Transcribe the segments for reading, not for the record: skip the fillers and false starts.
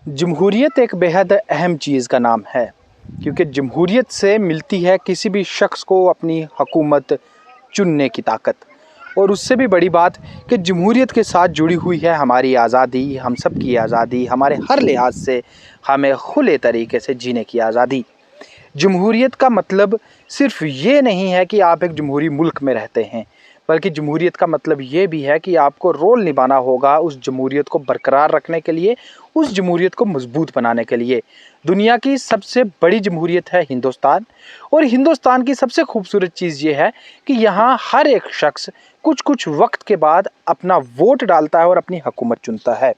जमहूरियत एक बेहद अहम चीज़ का नाम है, क्योंकि जमहूरियत से मिलती है किसी भी शख्स को अपनी हुकूमत चुनने की ताकत। और उससे भी बड़ी बात कि जमहूरियत के साथ जुड़ी हुई है हमारी आज़ादी, हम सब की आज़ादी, हमारे हर लिहाज से हमें खुले तरीके से जीने की आज़ादी। जमहूरियत का मतलब सिर्फ ये नहीं है कि आप एक जमहूरी मुल्क में रहते हैं, बल्कि जमहूरियत का मतलब ये भी है कि आपको रोल निभाना होगा उस जमहूरियत को बरकरार रखने के लिए, उस जमहूरियत को मजबूत बनाने के लिए। दुनिया की सबसे बड़ी जमहूरियत है हिंदुस्तान, और हिंदुस्तान की सबसे खूबसूरत चीज़ ये है कि यहाँ हर एक शख्स कुछ कुछ वक्त के बाद अपना वोट डालता है और अपनी हुकूमत चुनता है।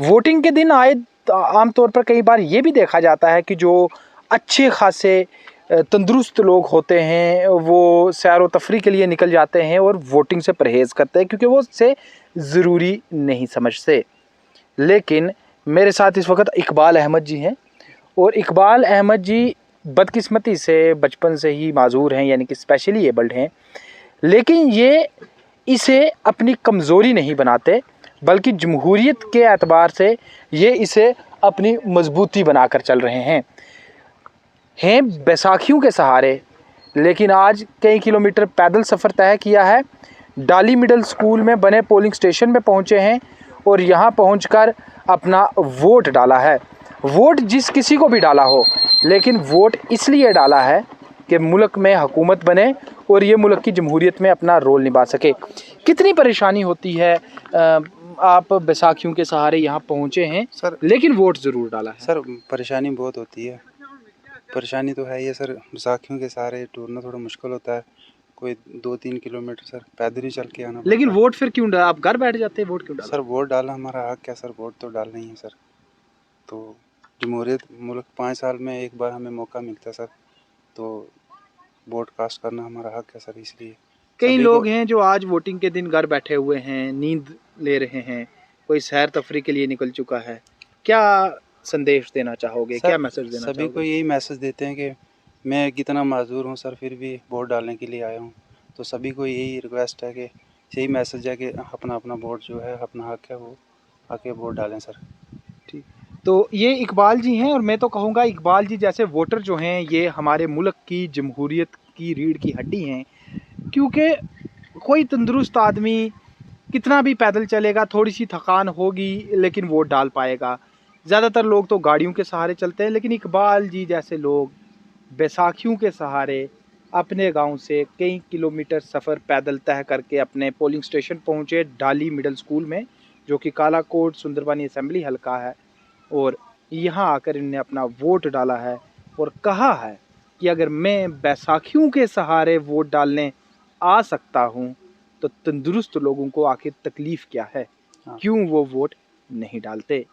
वोटिंग के दिन आए आमतौर पर कई बार ये भी देखा जाता है कि जो अच्छे खासे तंदुरुस्त लोग होते हैं वो सैर व तफरी के लिए निकल जाते हैं और वोटिंग से परहेज़ करते हैं, क्योंकि वो उससे ज़रूरी नहीं समझते। लेकिन मेरे साथ इस वक्त इकबाल अहमद जी हैं, और इकबाल अहमद जी बदकिस्मती से बचपन से ही माजूर हैं, यानी कि स्पेशली एबल्ड हैं। लेकिन ये इसे अपनी कमज़ोरी नहीं बनाते, बल्कि जमहूरियत के एतबार से ये इसे अपनी मजबूती बनाकर चल रहे हैं बैसाखियों के सहारे। लेकिन आज कई किलोमीटर पैदल सफ़र तय किया है, डाली मिडिल स्कूल में बने पोलिंग स्टेशन में पहुंचे हैं और यहां पहुंचकर अपना वोट डाला है। वोट जिस किसी को भी डाला हो, लेकिन वोट इसलिए डाला है कि मुल्क में हुकूमत बने और ये मुल्क की जमहूरियत में अपना रोल निभा सके। कितनी परेशानी होती है, आप बैसाखियों के सहारे यहाँ पहुँचे हैं सर, लेकिन वोट ज़रूर डाला है। सर परेशानी बहुत होती है, परेशानी तो है ये सर। बैसाखियों के सहारे टूरना थोड़ा मुश्किल होता है, कोई 2-3 किलोमीटर सर पैदल ही चल के आना। लेकिन वोट फिर क्यों डाला? आप घर बैठ जाते हैं, वोट क्यों डाला? सर वोट डालना हमारा हक है सर, वोट तो डालना ही है सर। तो जमहूरियत मुल्क 5 साल में एक बार हमें मौका मिलता है सर, तो वोट कास्ट करना हमारा हक है सर। इसलिए कई लोग हैं जो आज वोटिंग के दिन घर बैठे हुए हैं, नींद ले रहे हैं, कोई सैर तफरी के लिए निकल चुका है। क्या संदेश देना चाहोगे, क्या मैसेज देना सभी चाहोगे? को यही मैसेज देते हैं कि मैं कितना माजूर हूँ सर, फिर भी वोट डालने के लिए आया हूँ। तो सभी को यही रिक्वेस्ट है कि यही मैसेज है कि अपना अपना वोट जो है, अपना हक है, वो आके वोट डालें सर। ठीक, तो ये इकबाल जी हैं, और मैं तो कहूँगा इकबाल जी जैसे वोटर जो हैं ये हमारे मुल्क की जमहूरियत की रीढ़ की हड्डी हैं। क्योंकि कोई तंदुरुस्त आदमी कितना भी पैदल चलेगा, थोड़ी सी थकान होगी, लेकिन वोट डाल पाएगा। ज़्यादातर लोग तो गाड़ियों के सहारे चलते हैं, लेकिन इकबाल जी जैसे लोग बैसाखियों के सहारे अपने गांव से कई किलोमीटर सफ़र पैदल तय करके अपने पोलिंग स्टेशन पहुंचे, डाली मिडिल स्कूल में, जो कि कालाकोट सुंदरबानी असेंबली हल्का है। और यहाँ आकर इन्होंने अपना वोट डाला है और कहा है कि अगर मैं बैसाखियों के सहारे वोट डालने आ सकता हूँ तो तंदुरुस्त लोगों को आखिर तकलीफ़ क्या है, क्यों वो वोट नहीं डालते।